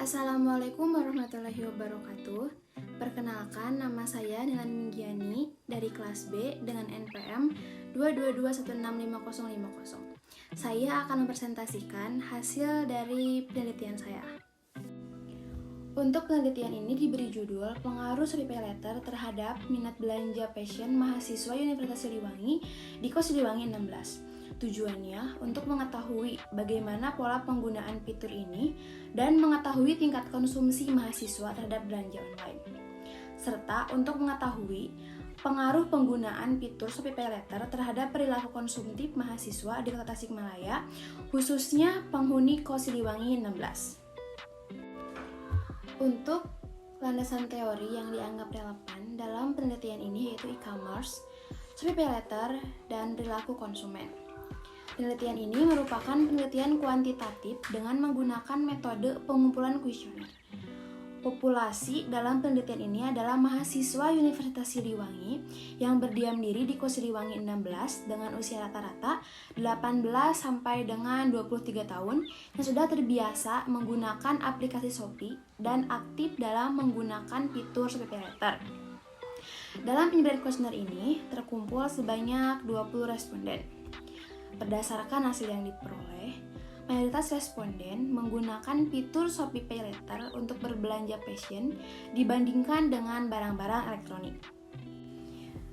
Assalamualaikum warahmatullahi wabarakatuh. Perkenalkan, nama saya Nilan Minggiani dari kelas B dengan NPM 222165050. Saya akan mempresentasikan hasil dari penelitian saya. Untuk penelitian ini diberi judul Pengaruh Shopee PayLater terhadap minat belanja fashion mahasiswa Universitas Siliwangi di Kos Siliwangi 16. Tujuannya untuk mengetahui bagaimana pola penggunaan fitur ini dan mengetahui tingkat konsumsi mahasiswa terhadap belanja online. Serta untuk mengetahui pengaruh penggunaan fitur Shopee PayLater terhadap perilaku konsumtif mahasiswa di Kota Tasikmalaya, khususnya penghuni Kos Siliwangi 16. Untuk landasan teori yang dianggap relevan dalam penelitian ini yaitu e-commerce, Shopee PayLater, dan perilaku konsumen. Penelitian ini merupakan penelitian kuantitatif dengan menggunakan metode pengumpulan kuesioner. Populasi dalam penelitian ini adalah mahasiswa Universitas Siliwangi yang berdiam diri di Kos Siliwangi 16 dengan usia rata-rata 18 sampai dengan 23 tahun yang sudah terbiasa menggunakan aplikasi Shopee dan aktif dalam menggunakan fitur Shopee PayLater. Dalam penyebaran kuesioner ini terkumpul sebanyak 20 responden. Berdasarkan hasil yang diperoleh, mayoritas responden menggunakan fitur Shopee PayLater untuk berbelanja fashion dibandingkan dengan barang-barang elektronik.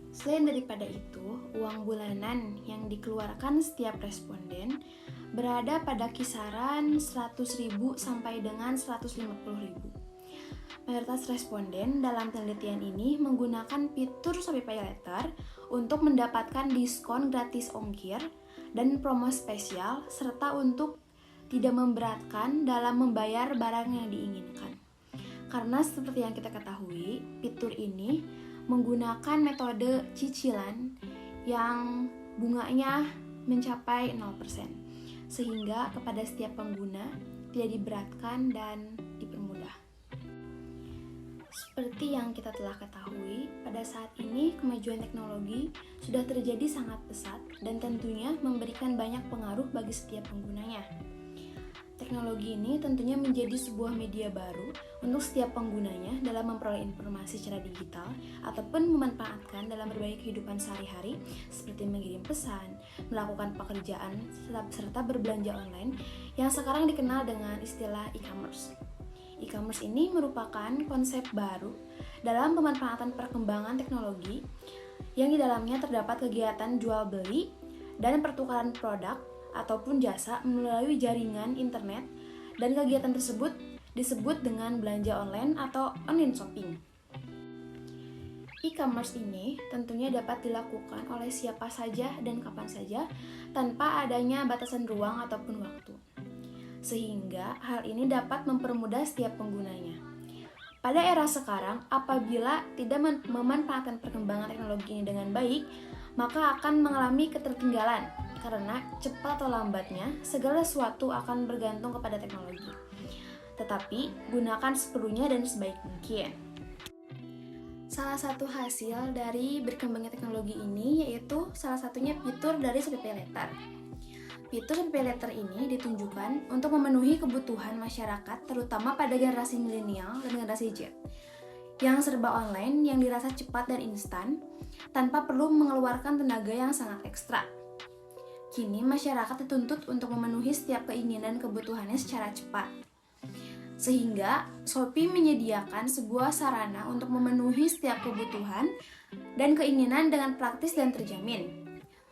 Selain daripada itu, uang bulanan yang dikeluarkan setiap responden berada pada kisaran 100.000 sampai dengan 150.000. Mayoritas responden dalam penelitian ini menggunakan fitur Shopee PayLater untuk mendapatkan diskon gratis ongkir dan promo spesial, serta untuk tidak memberatkan dalam membayar barang yang diinginkan. Karena seperti yang kita ketahui, fitur ini menggunakan metode cicilan yang bunganya mencapai 0%, sehingga kepada setiap pengguna tidak diberatkan dan dipermudah. Seperti yang kita telah ketahui, pada saat ini kemajuan teknologi sudah terjadi sangat pesat dan tentunya memberikan banyak pengaruh bagi setiap penggunanya. Teknologi ini tentunya menjadi sebuah media baru untuk setiap penggunanya dalam memperoleh informasi secara digital ataupun memanfaatkan dalam berbagai kehidupan sehari-hari seperti mengirim pesan, melakukan pekerjaan, serta berbelanja online yang sekarang dikenal dengan istilah e-commerce. E-commerce ini merupakan konsep baru dalam pemanfaatan perkembangan teknologi yang di dalamnya terdapat kegiatan jual beli dan pertukaran produk ataupun jasa melalui jaringan internet, dan kegiatan tersebut disebut dengan belanja online atau online shopping. E-commerce ini tentunya dapat dilakukan oleh siapa saja dan kapan saja tanpa adanya batasan ruang ataupun waktu, sehingga hal ini dapat mempermudah setiap penggunanya. Pada era sekarang, apabila tidak memanfaatkan perkembangan teknologi ini dengan baik, maka akan mengalami ketertinggalan, karena cepat atau lambatnya segala sesuatu akan bergantung kepada teknologi. Tetapi, gunakan seperlunya dan sebaik mungkin. Salah satu hasil dari berkembangnya teknologi ini yaitu salah satunya fitur dari Shopee PayLater. Fitur Shopee PayLater ini ditunjukkan untuk memenuhi kebutuhan masyarakat terutama pada generasi milenial dan generasi Z yang serba online, yang dirasa cepat dan instan tanpa perlu mengeluarkan tenaga yang sangat ekstra. Kini masyarakat dituntut untuk memenuhi setiap keinginan kebutuhannya secara cepat, sehingga Shopee menyediakan sebuah sarana untuk memenuhi setiap kebutuhan dan keinginan dengan praktis dan terjamin.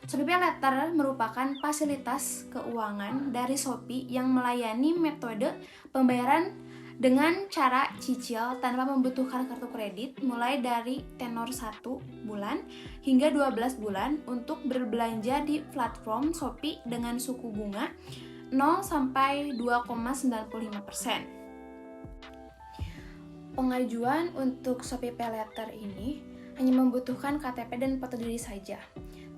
Shopee PayLater merupakan fasilitas keuangan dari Shopee yang melayani metode pembayaran dengan cara cicil tanpa membutuhkan kartu kredit mulai dari tenor 1 bulan hingga 12 bulan untuk berbelanja di platform Shopee dengan suku bunga 0 sampai 2,95%. Pengajuan untuk Shopee PayLater ini hanya membutuhkan KTP dan foto diri saja.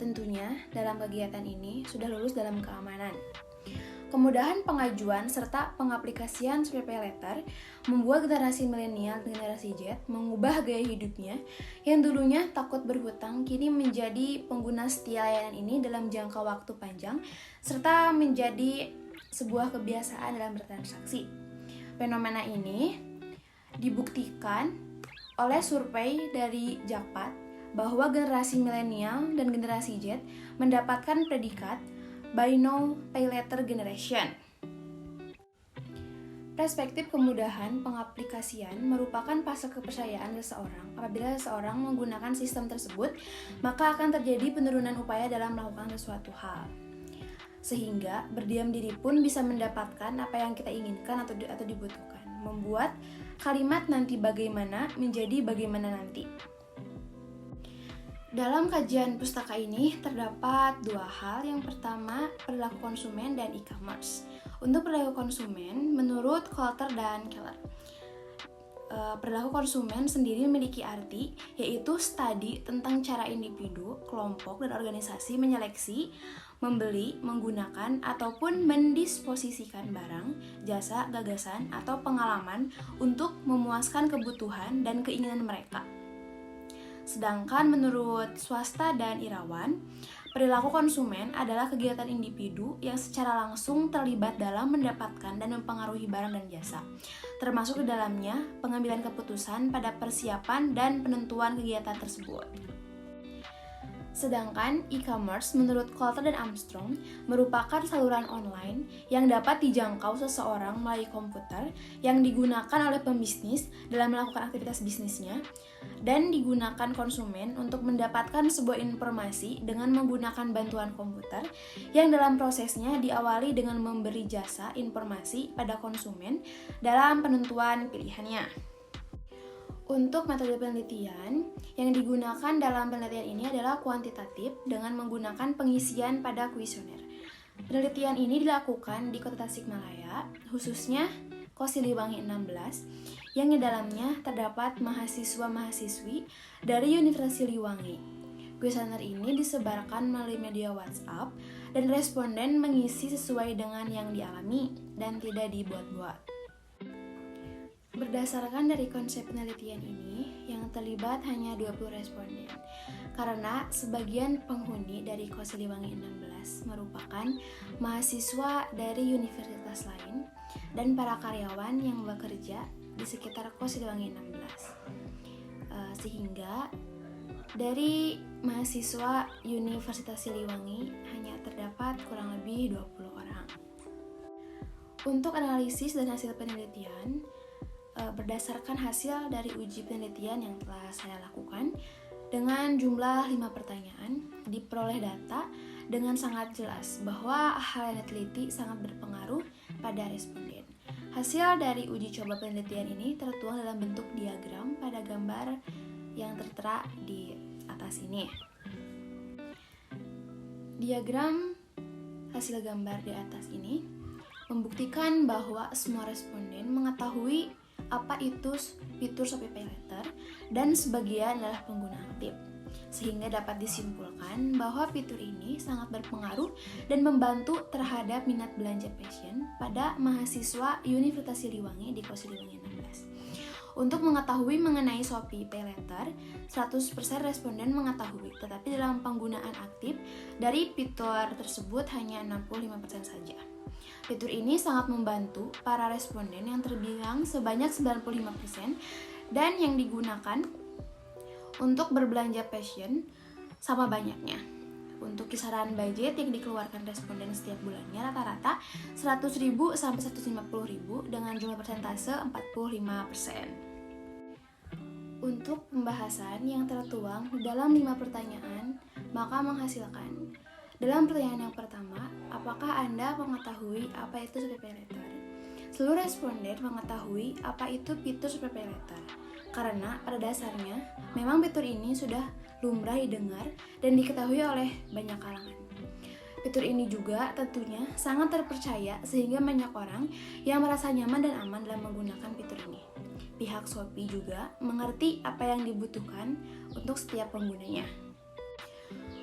Tentunya dalam kegiatan ini sudah lulus dalam keamanan. Kemudahan pengajuan serta pengaplikasian Shopee PayLater membuat generasi milenial dan generasi Z mengubah gaya hidupnya yang dulunya takut berhutang kini menjadi pengguna setia layanan ini dalam jangka waktu panjang serta menjadi sebuah kebiasaan dalam bertransaksi. Fenomena ini dibuktikan oleh survei dari Jakpat bahwa generasi milenial dan generasi Z mendapatkan predikat Buy Now Pay Later Generation. Perspektif kemudahan pengaplikasian merupakan fase kepercayaan seseorang. Apabila seseorang menggunakan sistem tersebut, maka akan terjadi penurunan upaya dalam melakukan sesuatu hal. Sehingga berdiam diri pun bisa mendapatkan apa yang kita inginkan atau dibutuhkan. Membuat kalimat nanti bagaimana menjadi bagaimana nanti. Dalam kajian pustaka ini terdapat dua hal. Yang pertama, perilaku konsumen dan e-commerce. Untuk perilaku konsumen, menurut Coulter dan Keller, perilaku konsumen sendiri memiliki arti, yaitu studi tentang cara individu, kelompok, dan organisasi menyeleksi, membeli, menggunakan, ataupun mendisposisikan barang, jasa, gagasan, atau pengalaman untuk memuaskan kebutuhan dan keinginan mereka. Sedangkan menurut Swasta dan Irawan, perilaku konsumen adalah kegiatan individu yang secara langsung terlibat dalam mendapatkan dan mempengaruhi barang dan jasa, termasuk di dalamnya pengambilan keputusan pada persiapan dan penentuan kegiatan tersebut. Sedangkan e-commerce menurut Coulter dan Armstrong merupakan saluran online yang dapat dijangkau seseorang melalui komputer yang digunakan oleh pembisnis dalam melakukan aktivitas bisnisnya dan digunakan konsumen untuk mendapatkan sebuah informasi dengan menggunakan bantuan komputer yang dalam prosesnya diawali dengan memberi jasa informasi pada konsumen dalam penentuan pilihannya. Untuk metode penelitian yang digunakan dalam penelitian ini adalah kuantitatif dengan menggunakan pengisian pada kuesioner. Penelitian ini dilakukan di Kota Tasikmalaya, khususnya Kos Siliwangi 16, yang di dalamnya terdapat mahasiswa-mahasiswi dari Universitas Siliwangi. Kuesioner ini disebarkan melalui media WhatsApp dan responden mengisi sesuai dengan yang dialami dan tidak dibuat-buat. Berdasarkan dari konsep penelitian ini, yang terlibat hanya 20 responden, karena sebagian penghuni dari Kos Siliwangi 16 merupakan mahasiswa dari universitas lain dan para karyawan yang bekerja di sekitar Kos Siliwangi 16. Sehingga dari mahasiswa Universitas Siliwangi hanya terdapat kurang lebih 20 orang. Untuk analisis dan hasil penelitian, berdasarkan hasil dari uji penelitian yang telah saya lakukan dengan jumlah 5 pertanyaan, diperoleh data dengan sangat jelas bahwa hal yang diteliti sangat berpengaruh pada responden. Hasil dari uji coba penelitian ini tertuang dalam bentuk diagram pada gambar yang tertera di atas ini. Diagram hasil gambar di atas ini membuktikan bahwa semua responden mengetahui apa itu fitur Shopee Pay Later dan sebagian adalah pengguna aktif, sehingga dapat disimpulkan bahwa fitur ini sangat berpengaruh dan membantu terhadap minat belanja fashion pada mahasiswa Universitas Siliwangi di Kos Siliwangi 16. Untuk mengetahui mengenai Shopee Pay Later, 100% responden mengetahui, tetapi dalam penggunaan aktif dari fitur tersebut hanya 65% saja. Fitur ini sangat membantu para responden yang terbilang sebanyak 95% dan yang digunakan untuk berbelanja fashion sama banyaknya. Untuk kisaran budget yang dikeluarkan responden setiap bulannya rata-rata 100.000 sampai 150.000 dengan jumlah persentase 45%. Untuk pembahasan yang tertuang dalam 5 pertanyaan, maka menghasilkan dalam pertanyaan yang pertama, apakah Anda mengetahui apa itu Shopee Pay Later? Seluruh responden mengetahui apa itu fitur Shopee Pay Later, karena pada dasarnya memang fitur ini sudah lumrah didengar dan diketahui oleh banyak kalangan. Fitur ini juga tentunya sangat terpercaya sehingga banyak orang yang merasa nyaman dan aman dalam menggunakan fitur ini. Pihak Shopee juga mengerti apa yang dibutuhkan untuk setiap penggunanya.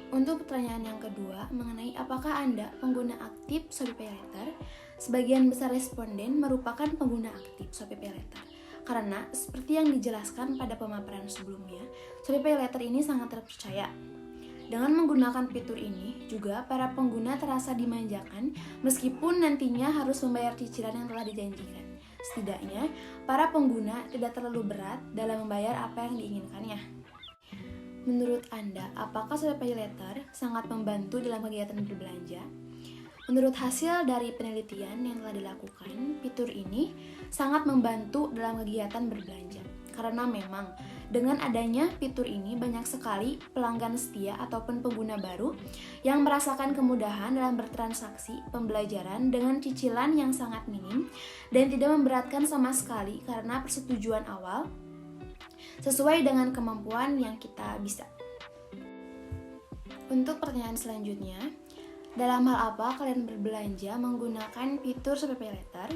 Untuk pertanyaan yang kedua mengenai apakah Anda pengguna aktif Shopee Pay Later, sebagian besar responden merupakan pengguna aktif Shopee Pay Later. Karena seperti yang dijelaskan pada pemaparan sebelumnya, Shopee Pay Later ini sangat terpercaya. Dengan menggunakan fitur ini, juga para pengguna terasa dimanjakan meskipun nantinya harus membayar cicilan yang telah dijanjikan. Setidaknya, para pengguna tidak terlalu berat dalam membayar apa yang diinginkannya. Menurut Anda, apakah Shopee Pay Later sangat membantu dalam kegiatan berbelanja? Menurut hasil dari penelitian yang telah dilakukan, fitur ini sangat membantu dalam kegiatan berbelanja. Karena memang dengan adanya fitur ini banyak sekali pelanggan setia ataupun pengguna baru yang merasakan kemudahan dalam bertransaksi pembelajaran dengan cicilan yang sangat minim dan tidak memberatkan sama sekali karena persetujuan awal sesuai dengan kemampuan yang kita bisa. Untuk pertanyaan selanjutnya, dalam hal apa kalian berbelanja menggunakan fitur Shopee Pay Later?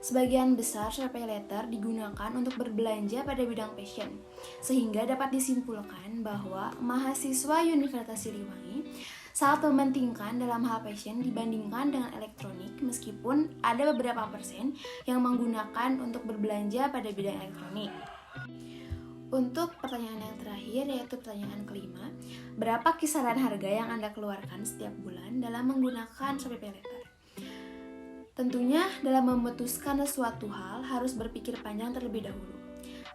Sebagian besar Shopee Pay Later digunakan untuk berbelanja pada bidang fashion, sehingga dapat disimpulkan bahwa mahasiswa Universitas Siliwangi sangat mementingkan dalam hal fashion dibandingkan dengan elektronik, meskipun ada beberapa persen yang menggunakan untuk berbelanja pada bidang elektronik. Untuk pertanyaan yang terakhir, yaitu pertanyaan kelima, berapa kisaran harga yang Anda keluarkan setiap bulan dalam menggunakan Shopee Pay Later? Tentunya dalam memutuskan sesuatu hal harus berpikir panjang terlebih dahulu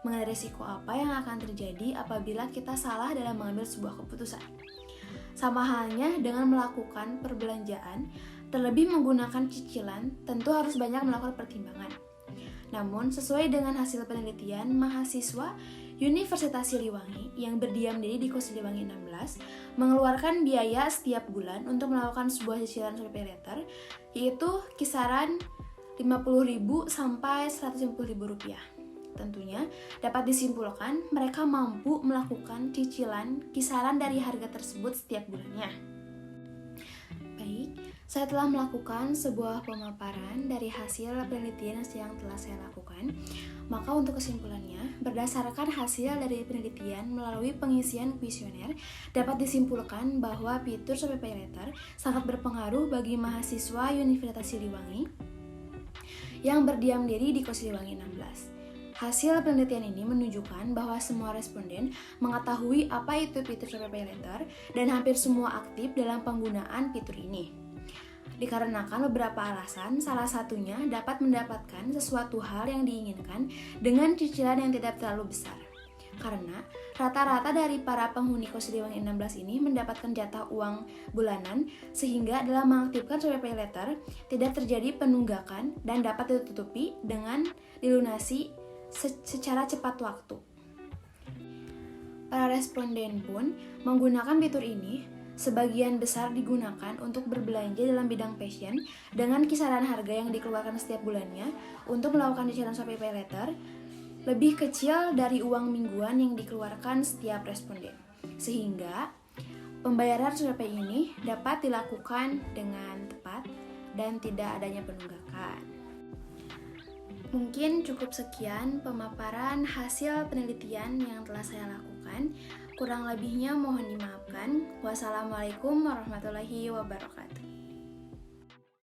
mengenai risiko apa yang akan terjadi apabila kita salah dalam mengambil sebuah keputusan. Sama halnya dengan melakukan perbelanjaan, terlebih menggunakan cicilan, tentu harus banyak melakukan pertimbangan. Namun, sesuai dengan hasil penelitian mahasiswa Universitas Siliwangi yang berdiam diri di Kos Siliwangi 16 mengeluarkan biaya setiap bulan untuk melakukan sebuah cicilan Shopee Pay Later, yaitu kisaran Rp50.000 sampai Rp150.000. Tentunya dapat disimpulkan mereka mampu melakukan cicilan kisaran dari harga tersebut setiap bulannya. Baik, saya telah melakukan sebuah pemaparan dari hasil penelitian yang telah saya lakukan. Maka untuk kesimpulannya, berdasarkan hasil dari penelitian melalui pengisian kuesioner, dapat disimpulkan bahwa fitur Shopee Pay Later sangat berpengaruh bagi mahasiswa Universitas Siliwangi yang berdiam diri di Kos Siliwangi 16. Hasil penelitian ini menunjukkan bahwa semua responden mengetahui apa itu fitur Shopee Pay Later dan hampir semua aktif dalam penggunaan fitur ini. Dikarenakan beberapa alasan, salah satunya dapat mendapatkan sesuatu hal yang diinginkan dengan cicilan yang tidak terlalu besar. Karena rata-rata dari para penghuni Kos Siliwangi 16 ini mendapatkan jatah uang bulanan, sehingga dalam mengaktifkan Shopee Pay Later tidak terjadi penunggakan dan dapat ditutupi dengan dilunasi secara cepat waktu. Para responden pun menggunakan fitur ini. Sebagian besar digunakan untuk berbelanja dalam bidang fashion dengan kisaran harga yang dikeluarkan setiap bulannya untuk melakukan cicilan Shopee Pay Later lebih kecil dari uang mingguan yang dikeluarkan setiap responden. Sehingga pembayaran Shopee Pay ini dapat dilakukan dengan tepat dan tidak adanya penunggakan. Mungkin cukup sekian pemaparan hasil penelitian yang telah saya lakukan. Kurang lebihnya mohon dimaafkan. Wassalamualaikum warahmatullahi wabarakatuh.